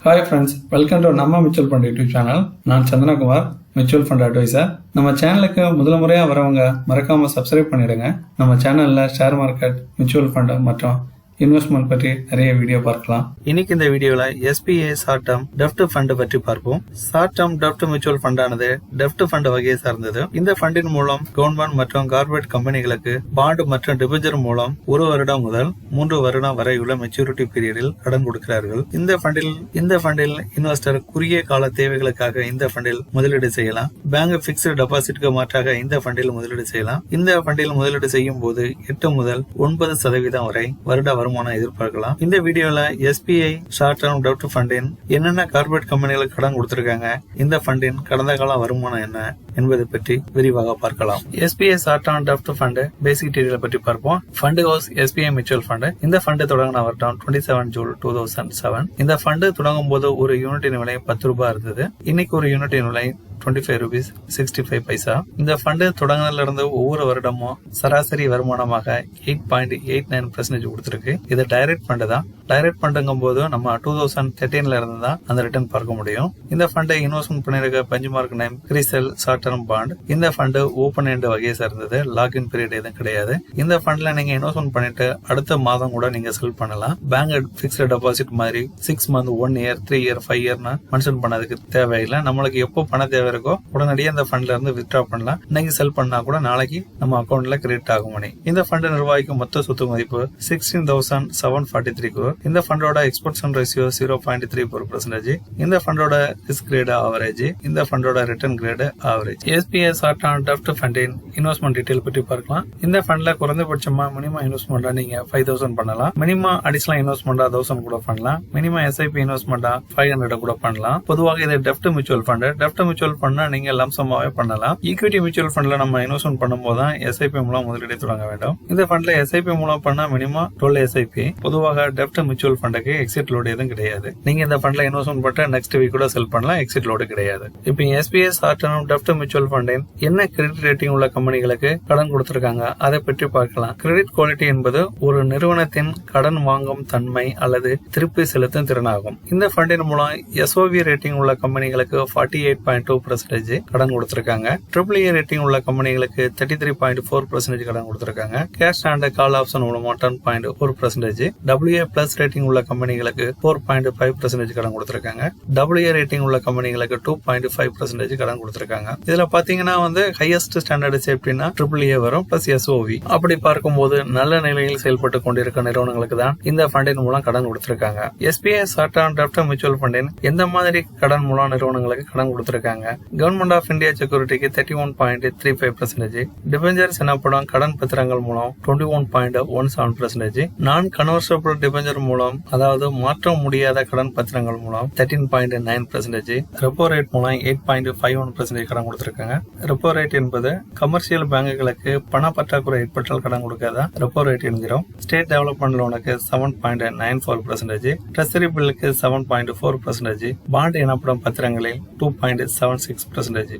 Hi friends, welcome to நம்ம mutual fund YouTube channel. நான் Chandrakumar, mutual fund advisor. நம்ம சேனலுக்கு முதல் முறையாக வரவங்க மறக்காம சப்ஸ்கிரைப் பண்ணிடுங்க. நம்ம சேனல்ல ஷேர் மார்க்கெட், மியூச்சுவல் ஃபண்ட் மற்றும் இன்வெஸ்ட்மெண்ட் பற்றி நிறைய வீடியோ பார்க்கலாம். இன்னைக்கு இந்த வீடியோல SBI ஷார்ட் டேர்ம் டெப்ட் ஃபண்ட் பற்றி பார்ப்போம். ஷார்ட் டேர்ம் டெப்ட் மியூச்சுவல் ஃபண்டானது டெப்ட் ஃபண்ட் வகையை சார்ந்தது. இந்த ஃபண்டின் மூலம் கவர்மெண்ட் மற்றும் கார்பரேட் கம்பெனிகளுக்கு பாண்ட் மற்றும் டிபெஞ்சர் மூலம் 1 வருடம் முதல் 3 வருடம் வரை உள்ள மெச்சூரிட்டி பீரியடில் கடன் கொடுக்கிறார்கள். இந்த ஃபண்டில் இன்வெஸ்டர் குறுகிய கால தேவைகளுக்காக இந்த ஃபண்டில் முதலீடு செய்யலாம். பேங்க் பிக்ஸ்டு டெபாசிட்க்கு மாற்றாக இந்த ஃபண்டில் முதலீடு செய்யலாம். இந்த ஃபண்டில் முதலீடு செய்யும் போது 8 முதல் 9% வரை வருட வருமானம் எதிர்பார்க்கலாம். இந்த வீடியோல SBI ஷார்ட் டேர்ம் டெப்ட் ஃபண்டின் என்னென்ன கார்பரேட் கம்பெனிகளுக்கு கடன் கொடுத்திருக்காங்க, இந்த ஃபண்டின் கடந்த கால வருமானம் என்ன என்பதை பற்றி விரிவாக பார்க்கலாம். SBI ஷார்ட் டேர்ம் டெப்ட் ஃபண்ட் பேசிக் டீடைல் பற்றி பார்ப்போம். Fund house SBI mutual fund. இந்த ஃபண்ட் தொடங்கின வருடம் 27 ஜூன் 2007. இந்த ஃபண்ட் தொடங்கும் போது ஒரு யூனிட்டின் விலை 10 ரூபாய் இருந்தது. இன்னைக்கு ஒரு யூனிட்டின் விலை 25 rupees 65 பைசா. இந்த ஃபண்ட் தொடங்கினதுல இருந்து ஒவ்வொரு வருடமும் சராசரி வருமானமாக 8.89% கொடுத்திருக்கு. இது டைரக்ட் ஃபண்ட் தான். டைரக்ட் ஃபண்டுங்கும் போது நம்ம 2013 இருந்து தான் அந்த ரிட்டர்ன் பார்க்க முடியும். இந்த ஃபண்டை இன்வெஸ்ட்மெண்ட் பண்ணிருக்க benchmark name Crisil short term bond. இந்த ஃபண்ட் ஓபன் எண்ட் வகையை சார்ந்தது. லாக்இன் பீரியட் எதுவும் கிடையாது. இந்த ஃபண்ட்ல நீங்க இன்வெஸ்ட்மெண்ட் பண்ணிட்டு அடுத்த மாதம் கூட நீங்க செல் பண்ணலாம். பேங்க் பிக்ஸ்டு டெபாசிட் மாதிரி 6 month 1 year 3 year 5 year mention பண்ணதுக்கு தேவையில்லை. நம்மளுக்கு எப்போ பண தேவை இருக்கோ உடனடியாக இந்த ஃபண்ட்ல இருந்து வித்ட்ரா பண்ணலாம். இன்னைக்கு செல் பண்ணா கூட நாளைக்கு நம்ம அக்கௌண்ட்ல கிரெடிட் ஆகும் மணி. இந்த ஃபண்ட் நிர்வாகிக்கும் மொத்த சொத்து மதிப்பு 16,743 crore. இந்த ஃபண்டோட எக்ஸ்போர்ட்ஷன் ரேஷியோ 0.34%. இந்த ஃபண்டோட ரிஸ்க் கிரேட் ஆவரேஜ். இந்த ஃபண்டோட return great average. SBI short term டெப்ட் ஃபண்டின் இன்வெஸ்ட்மெண்ட் டீடைல் பற்றி பார்க்கலாம். இந்த ஃபண்ட்ல குறைந்தபட்சமா மினிமம் இன்வெஸ்ட்மெண்டா நீங்க 5,000 பண்ணலாம். மினிமம் அடிஷனல் இன்வெஸ்ட்மெண்டா 1,000 கூட பண்ணலாம். மினிமம் SIP இன்வெஸ்ட்மெண்டா 500 கூட பண்ணலாம். பொதுவாக இது டெப்ட் மியூச்சுவல் ஃபண்ட். டெப்ட் மியூச்சுவல் ஃபண்ட் நீங்க லம்சமாவே பண்ணலாம். ஈக்விட்டி மியூச்சுவல் ஃபண்ட்ல நம்ம இன்வெஸ்ட்மெண்ட் பண்ணும்போது தான் SIP மூலம் முதலீடு தொடங்க வேண்டும். இந்த ஃபண்ட்ல SIP மூலம் பண்ணா மினிமம் 12 SIP. பொதுவாக டெப்ட் மியூச்சுவல் ஃபண்டுக்கு எக்ஸிட் லோடு எதுவும் கிடையாது. நீங்க இந்த ஃபண்ட்ல இன்வெஸ்ட்மெண்ட் பண்ணிட்டு நெக்ஸ்ட் வீக் கூட செல் பண்ணலாம். எக்ஸிட் லோடு கிடையாது. இப்போ SBI ஷார்ட் டேர்ம் டெப்ட் மியூச்சுவல் ஃபண்டின் என்ன கிரெடிட் ரேட்டிங் உள்ள கம்பெனிகளுக்கு கடன் கொடுத்திருக்காங்க அதை பற்றி பார்க்கலாம். கிரெடிட் குவாலிட்டி என்பது ஒரு நிறுவனத்தின் கடன் வாங்கும் தன்மை அல்லது திருப்பி செலுத்தும் திறனாகும். இந்த ஃபண்டின் மூலம் SOV ரேட்டிங் உள்ள கம்பெனிகளுக்கு 48.2% கடன் கொடுத்திருக்காங்க. AAA ரேட்டிங் உள்ள கம்பெனிகளுக்கு 33.4% கடன் கொடுத்திருக்காங்க. கேஷ் அண்ட் கால் ஆப்ஷன் மூலமா 10.4%. AA+ ரேட்டிங் உள்ள கம்பெனிகளுக்கு 4.5% கடன் கொடுத்திருக்காங்க. AA ரேட்டிங் உள்ள கம்பெனிகளுக்கு 2.5% கடன் கொடுத்திருக்காங்க. இதுல பாத்தீங்கன்னா ஹையஸ்ட் ஸ்டாண்டர்ட் சேஃப்டினா AAA வரும் பிளஸ் SOV. அப்படி பார்க்கும்போது நல்ல நிலையில் செயல்பட்டு கொண்டிருக்க நிறுவனங்களுக்கு தான் இந்த ஃபண்டின் மூலம் கடன் கொடுத்திருக்காங்க. SBI ஷார்ட் டேர்ம் டெப்ட் மியூச்சுவல் ஃபண்டின் எந்த மாதிரி கடன் மூலம் நிறுவனங்களுக்கு கடன் கொடுத்திருக்காங்க. கவர்மெண்ட் ஆஃப் இந்தியா செக்யூரிட்டிக்கு 31.35%. டிபெஞ்சர்ஸ் எனப்படும் கடன் பத்திரங்கள் மூலம் 21.17%. நான் கன்வர்சபிள் டிபெஞ்சர் மூலம் அதாவது மாற்ற முடியாத கடன் பத்திரங்கள் மூலம் 13.9%. ரெப்போ ரேட் மூலம் 8.51% கடன் கொடுத்திருக்காங்க. ரெப்போ ரேட் என்பது கமர்ஷியல் பேங்குகளுக்கு பண பற்றாக்குறை ஏற்பட்டால் கடன் கொடுக்காத ரெப்போ ரேட் என்கிறோம். ஸ்டேட் டெவலப்மெண்ட் லோனுக்கு 7.94%. ட்ரெஸரி பில்லுக்கு 7.4%. பாண்ட் எனப்படும் பத்திரங்களில் 2.76%.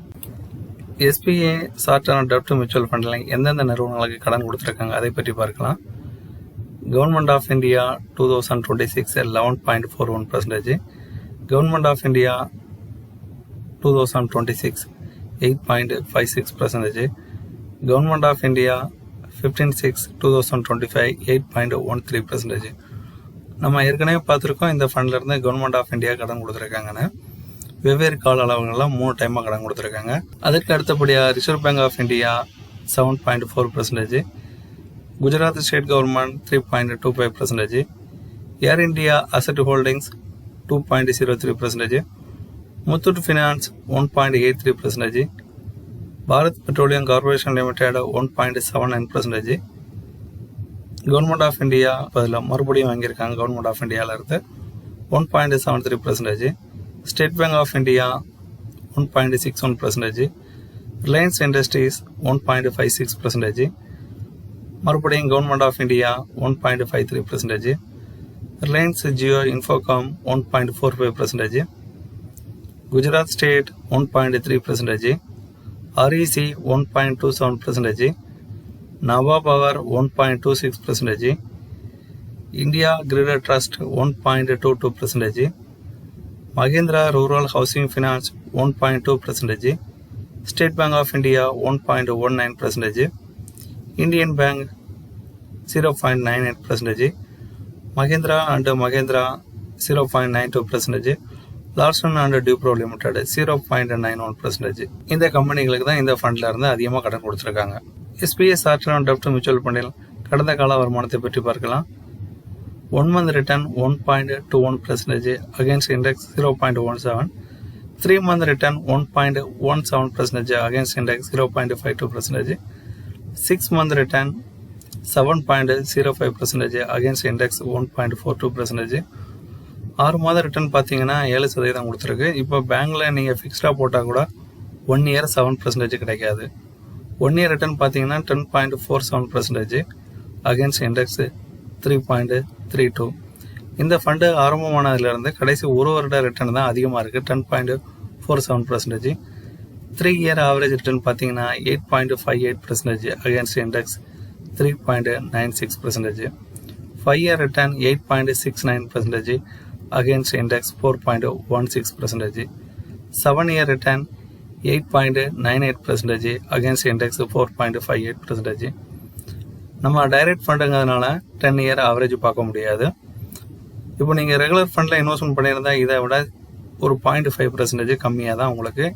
SBI ஷார்ட் டேர்ம் டெப்ட் மியூச்சுவல் ஃபண்ட்ல எந்தெந்த நிறுவனங்களுக்கு கடன் கொடுத்திருக்காங்க அதை பற்றி பார்க்கலாம். Government of India 2026 11.41%. Government of India 2026 8.56%. Government of India 15/6/2025 8.13%. நம்ம ஏற்கனவே பார்த்திருக்கோம் இந்த ஃபண்ட்ல இருந்து கவர்மெண்ட் ஆஃப் இந்தியா கடன் கொடுத்திருக்காங்கன்னு. வெவ்வேறு கால அளவுகள்லாம் 3 டைமா கடன் கொடுத்திருக்காங்க. அதற்கு அடுத்தபடியா Reserve Bank of India 7.4%. Gujarat state government 3.25%. Air India asset holdings 2.03%. Muthoot finance 1.83%. Bharat petroleum corporation limited 1.79%. Government of India பதில் மறுபடியும் வாங்கியிருக்காங்க. கவர்மெண்ட் ஆஃப் இந்தியால இருந்து 1.73%. State Bank of India 1.61%. Reliance Industries 1.56%. மறுபடியும் government of India 1.53%. Reliance Jio Infocomm 1.45%. Gujarat state 1.3%. REC 1.27%. Nava Power 1.26%. India Grid Trust 1.22%. Mahindra Rural Housing Finance 1.2%, State Bank of India 1.19%, Indian Bank 0.98%, Mahindra and Mahindra 0.92%, Larsen and Dupro Limited 0.91%. இந்த கம்பெனிகளுக்கு தான் இந்த ஃபண்ட்ல இருந்து அதிகமாக கடன் கொடுத்துருக்காங்க. SBI Short-Term Debt Mutual Fund கடந்த கால வருமானத்தை பற்றி பார்க்கலாம். 1 month return 1.21% against index 0.17, 3 month return 1.17% against index 0.52%, 6 month return 7.05% against index 1.42%. 6 மாத ரிட்டர்ன் பார்த்தீங்கன்னா 7% கொடுத்துருக்கு. இப்போ பேங்க்ல நீங்கள் ஃபிக்ஸ்டாக போட்டால் கூட 1 year 7% கிடைக்காது. 1 year ரிட்டர்ன் பார்த்தீங்கன்னா 10.47% அகேன்ஸ்ட் இண்டெக்ஸ் 3.32. இந்த ஃபண்டு ஆரம்பமானதுலேருந்து கடைசி ஒரு வருட ரிட்டர்ன் தான் அதிகமாக இருக்குது, 10.47%. 3 year ஆவரேஜ் ரிட்டர்ன் பார்த்தீங்கன்னா 8.58% against index 3.96%. 5 year return 8.69% against index 4.16%. 7 year return 8.98% against index 4.58%. நம்ம டைரக்ட் ஃபண்டுங்கிறதுனால 10 year ஆவரேஜ் பார்க்க முடியாது. இப்போ நீங்கள் ரெகுலர் ஃபண்டில் இன்வெஸ்ட்மெண்ட் பண்ணியிருந்தா இதை விட ஒரு 0.5% கம்மியாக தான் உங்களுக்கு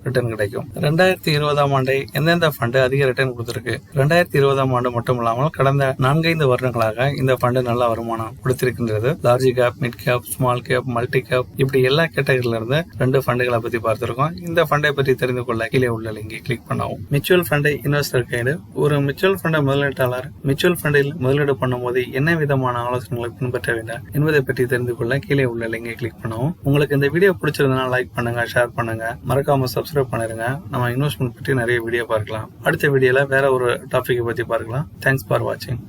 ரிட்டர்ன் கிடைக்கும். 2020ஆம் ஆண்டை எந்தெந்த ஃபண்டு அதிக ரிட்டர்ன் கொடுத்திருக்கு? 2020ஆம் ஆண்டு மட்டும் இல்லாமல் கடந்த 4-5 வருடங்களாக இந்த ஃபண்டு நல்ல வருமானம் கொடுத்திருக்கின்றது. Large cap, mid cap, small cap, multi cap இப்படி எல்லா கேட்டகரியில இருந்து 2 ஃபண்டுகளை பத்தி பார்த்திருக்கோம். இந்த ஃபண்டை பற்றி தெரிந்து கொள்ள கீழே உள்ள லிங்கை கிளிக் பண்ணவும். Mutual fund investor guide. ஒரு மியூச்சுவல் ஃபண்ட் முதலீட்டாளர் மியூச்சுவல் ஃபண்டில் முதலீடு பண்ணும்போது என்ன விதமான ஆலோசனைகளை பின்பற்ற வேண்டும் என்பதை பற்றி தெரிந்து கொள்ள கீழே உள்ள லிங்கை கிளிக் பண்ணவும். உங்களுக்கு இந்த வீடியோ பிடிச்சிருந்தனா லைக் பண்ணுங்க, ஷேர் பண்ணுங்க, மறக்காம சப்ஸ்கிரைப் பண்ணிருங்க. நம்ம இன்வெஸ்ட்மெண்ட் பற்றி நிறைய வீடியோ பார்க்கலாம். அடுத்த வீடியோல வேற ஒரு டாபிக் பத்தி பார்க்கலாம். தேங்க்ஸ் ஃபார் வாட்சிங்.